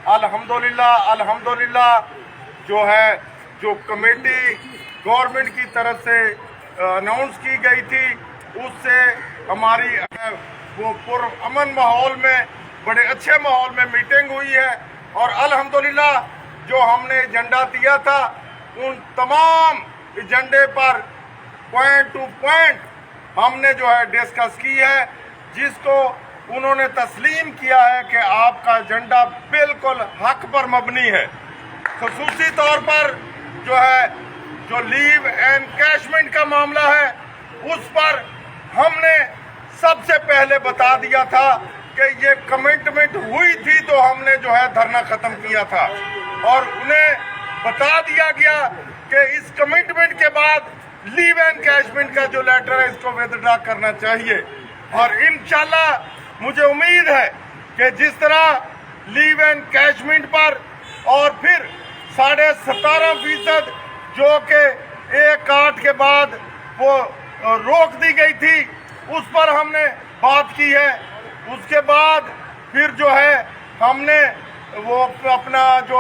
अल्हम्दुलिल्लाह जो है जो कमेटी गवर्नमेंट की तरफ से अनाउंस की गई थी उससे हमारी वो पुरअमन माहौल में बड़े अच्छे माहौल में मीटिंग हुई है और अल्हम्दुलिल्लाह जो हमने एजेंडा दिया था उन तमाम एजेंडे पर पॉइंट टू पॉइंट हमने जो है डिस्कस की है, जिसको उन्होंने तस्लीम किया है कि आपका एजेंडा बिल्कुल हक पर मबनी है। खसूसी तौर पर जो है जो लीव एनकैशमेंट का मामला है उस पर हमने सबसे पहले बता दिया था कि ये कमिटमेंट हुई थी तो हमने जो है धरना ख़त्म किया था और उन्हें बता दिया गया कि इस कमिटमेंट के बाद लीव एनकैशमेंट का जो लेटर है इसको विथड्रॉ करना चाहिए। और इंशाल्लाह मुझे उम्मीद है कि जिस तरह लीव एनकैशमेंट पर और फिर 17.5% जो कि 1/8 के बाद वो रोक दी गई थी उस पर हमने बात की है। उसके बाद फिर जो है हमने वो अपना जो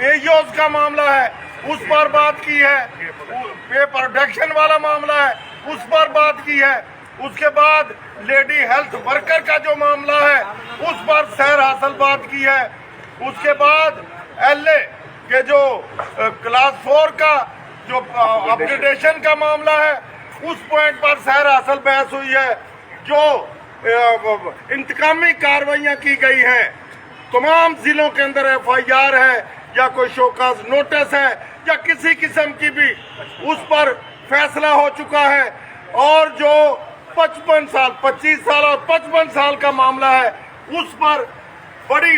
एयोज का मामला है उस पर बात की है, पे प्रोडक्शन वाला मामला है उस पर बात की है। उसके बाद लेडी हेल्थ वर्कर का जो मामला है उस पर सैर हासिल बात की है। उसके बाद एलए के जो क्लास 4 का जो अपग्रेडेशन का मामला है उस पॉइंट पर सैर हासिल बहस हुई है। जो इंतकामी कार्रवाइयाँ की गई हैं, तमाम जिलों के अंदर FIR है या कोई शोकाज नोटिस है या किसी किस्म की भी उस पर फैसला हो चुका है। और जो 25 साल और 55 साल का मामला है उस पर बड़ी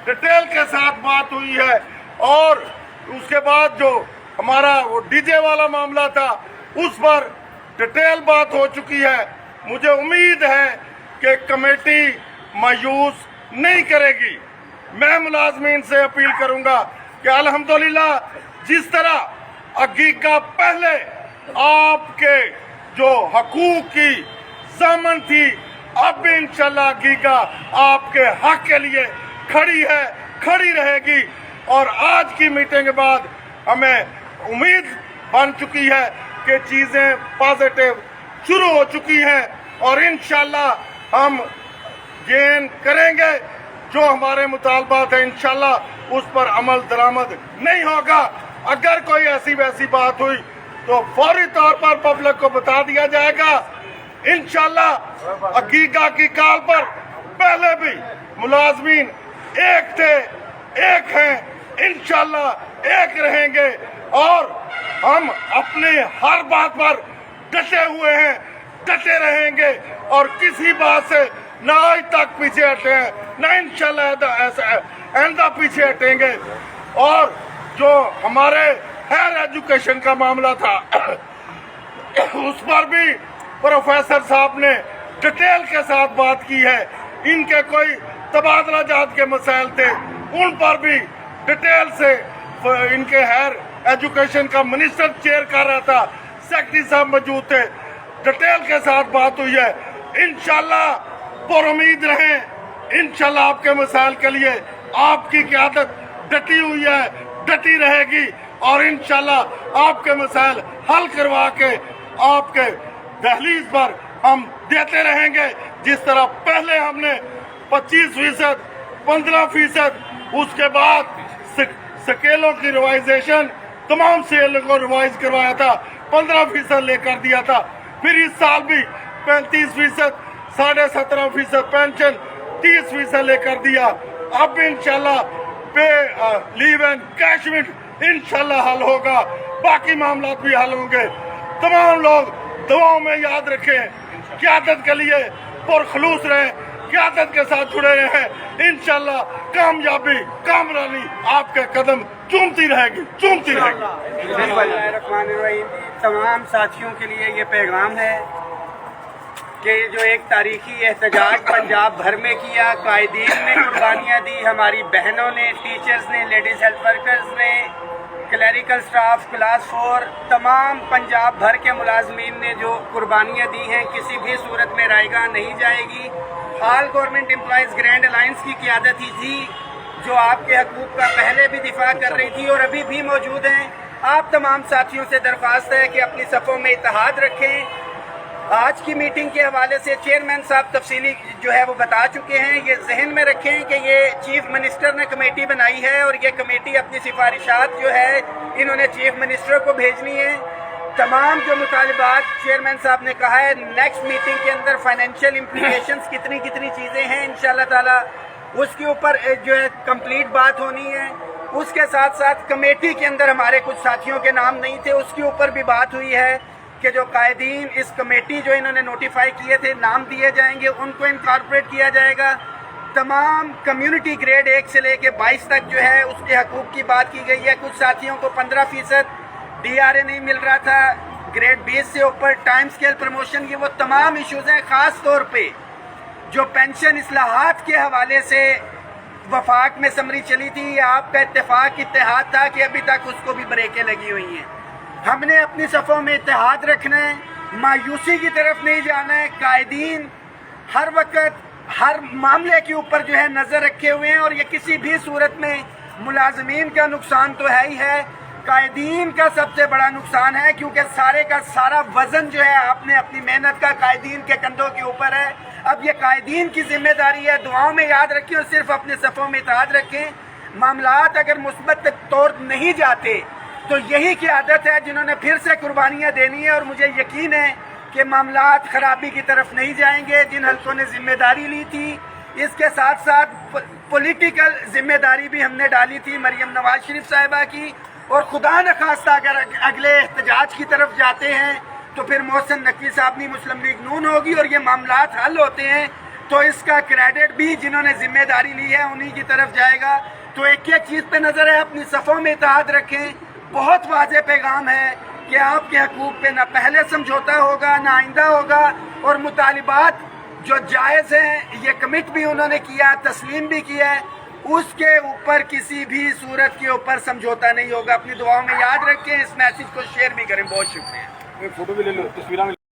डिटेल के साथ बात हुई है। और उसके बाद जो हमारा वो डीजे वाला मामला था उस पर डिटेल बात हो चुकी है। मुझे उम्मीद है कि कमेटी मायूस नहीं करेगी। मैं मुलाजमीन से अपील करूंगा कि अल्हम्दुलिल्लाह जिस तरह अगीका पहले आपके जो हकूक की ज़मानत थी अब इंशाल्लाह अगीका आपके हक के लिए खड़ी है, खड़ी रहेगी। और आज की मीटिंग के बाद हमें उम्मीद बन चुकी है कि चीज़ें पॉजिटिव शुरू हो चुकी हैं और इंशाल्लाह हम गेन करेंगे। जो हमारे मुतालबात है इंशाल्लाह उस पर अमल दरामद नहीं होगा। अगर कोई ऐसी वैसी बात हुई तो फौरी तौर पर पब्लिक को बता दिया जाएगा। इंशाल्लाह अकीका की काल पर पहले भी मुलाजमीन एक थे, एक हैं, इंशाल्लाह एक रहेंगे और हम अपने हर बात पर डटे हुए हैं, डटे रहेंगे और किसी बात से ना आज तक पीछे हटे हैं ना इंशाल्लाह ऐसा पीछे हटेंगे। और जो हमारे हायर एजुकेशन का मामला था उस पर भी प्रोफेसर साहब ने डिटेल के साथ बात की है। इनके कोई तबादला जात के मसाइल थे उन पर भी डिटेल से इनके हायर एजुकेशन का मिनिस्टर चेयर कर रहा था, सेक्रेटरी साहब मौजूद थे, डिटेल के साथ बात हुई है। इंशाल्लाह पुरुम्मीद रहें, इंशाल्लाह आपके मसाइल के लिए आपकी क़यादत डटी हुई है, डटी रहेगी और इंशाल्लाह आपके मसाइल हल करवा के आपके दहलीज पर हम देते रहेंगे। जिस तरह पहले हमने 25%, 15%, उसके बाद स्केलों की रिवाइजेशन तमाम सेल को रिवाइज करवाया था, 15% लेकर दिया था। फिर इस साल भी 35%, 17.5% पेंशन, 30% लेकर दिया। अब इंशाल्लाह पे लीव एनकैशमेंट इंशाल्लाह हल होगा, बाकी मामला भी हल होंगे। तमाम लोग दुआओं में याद रखें, क़यादत के लिए पुरखलूस रहें, क़यादत के साथ जुड़े रहें। इंशाल्लाह कामयाबी कामरानी आपके कदम चूमती रहेगी, चूमती रहेगी। तमाम साथियों के लिए ये पैगाम है कि जो एक तारीखी एहतजाज पंजाब भर में किया, कायदीन ने कुर्बानियाँ दी, हमारी बहनों ने, टीचर्स ने, लेडीज़ हेल्थ वर्कर्स ने, क्लरिकल स्टाफ, क्लास 4, तमाम पंजाब भर के मुलाजमीन ने जो कुर्बानियाँ दी हैं, किसी भी सूरत में रायगा नहीं जाएगी। हाल गवर्नमेंट एम्प्लॉयज़ ग्रैंड अलायंस की क़यादत ही थी جو آپ کے حقوق کا پہلے بھی دفاع کر رہی تھی اور ابھی بھی موجود ہیں. آپ تمام ساتھیوں سے درخواست ہے کہ اپنی صفوں میں اتحاد رکھیں. آج کی میٹنگ کے حوالے سے چیئرمین صاحب تفصیلی جو ہے وہ بتا چکے ہیں. یہ ذہن میں رکھیں کہ یہ چیف منسٹر نے کمیٹی بنائی ہے اور یہ کمیٹی اپنی سفارشات جو ہے انہوں نے چیف منسٹر کو بھیجنی ہے. تمام جو مطالبات چیئرمین صاحب نے کہا ہے نیکسٹ میٹنگ کے اندر فائنینشیل امپلیکیشنز کتنی چیزیں ہیں انشاءاللہ تعالی اس کے اوپر جو ہے کمپلیٹ بات ہونی ہے. اس کے ساتھ ساتھ کمیٹی کے اندر ہمارے کچھ ساتھیوں کے نام نہیں تھے, اس کے اوپر بھی بات ہوئی ہے کہ جو قائدین اس کمیٹی جو انہوں نے نوٹیفائی کیے تھے نام دیے جائیں گے, ان کو انکارپوریٹ کیا جائے گا. تمام کمیونٹی گریڈ 1 سے لے کے 22 تک جو ہے اس کے حقوق کی بات کی گئی ہے. کچھ ساتھیوں کو 15% DRA نہیں مل رہا تھا, گریڈ 20 سے اوپر ٹائم سکیل پروموشن, یہ وہ تمام ایشوز ہیں. خاص طور پہ جو پینشن اصلاحات کے حوالے سے وفاق میں سمری چلی تھی, یہ آپ کا اتحاد تھا کہ ابھی تک اس کو بھی بریکیں لگی ہوئی ہیں. ہم نے اپنی صفوں میں اتحاد رکھنا ہے, مایوسی کی طرف نہیں جانا ہے. قائدین ہر وقت ہر معاملے کے اوپر جو ہے نظر رکھے ہوئے ہیں اور یہ کسی بھی صورت میں ملازمین کا نقصان تو ہے ہی ہے, قائدین کا سب سے بڑا نقصان ہے کیونکہ سارے کا سارا وزن جو ہے آپ نے اپنی محنت کا قائدین کے کندھوں کے اوپر ہے. اب یہ قائدین کی ذمہ داری ہے. دعاؤں میں یاد رکھیں اور صرف اپنے صفوں میں اتحاد رکھیں. معاملات اگر مثبت طور نہیں جاتے تو یہی قیادت ہے جنہوں نے پھر سے قربانیاں دینی ہے اور مجھے یقین ہے کہ معاملات خرابی کی طرف نہیں جائیں گے. جن حلقوں نے ذمہ داری لی تھی اس کے ساتھ ساتھ پولیٹیکل ذمہ داری بھی ہم نے ڈالی تھی مریم نواز شریف صاحبہ کی, اور خدا نخواستہ اگر اگلے احتجاج کی طرف جاتے ہیں تو پھر محسن نقوی صاحب نے مسلم لیگ نون ہوگی اور یہ معاملات حل ہوتے ہیں تو اس کا کریڈٹ بھی جنہوں نے ذمہ داری لی ہے انہی کی طرف جائے گا. تو ایک چیز پہ نظر ہے, اپنی صفوں میں اتحاد رکھیں. بہت واضح پیغام ہے کہ آپ کے حقوق پہ نہ پہلے سمجھوتا ہوگا نہ آئندہ ہوگا, اور مطالبات جو جائز ہیں یہ کمٹ بھی انہوں نے کیا, تسلیم بھی کیا ہے, اس کے اوپر کسی بھی صورت کے اوپر سمجھوتا نہیں ہوگا. اپنی دعاؤں میں یاد رکھیں, اس میسج کو شیئر بھی کریں. بہت شکریہ. فوٹو بھی لے لو, تصویریں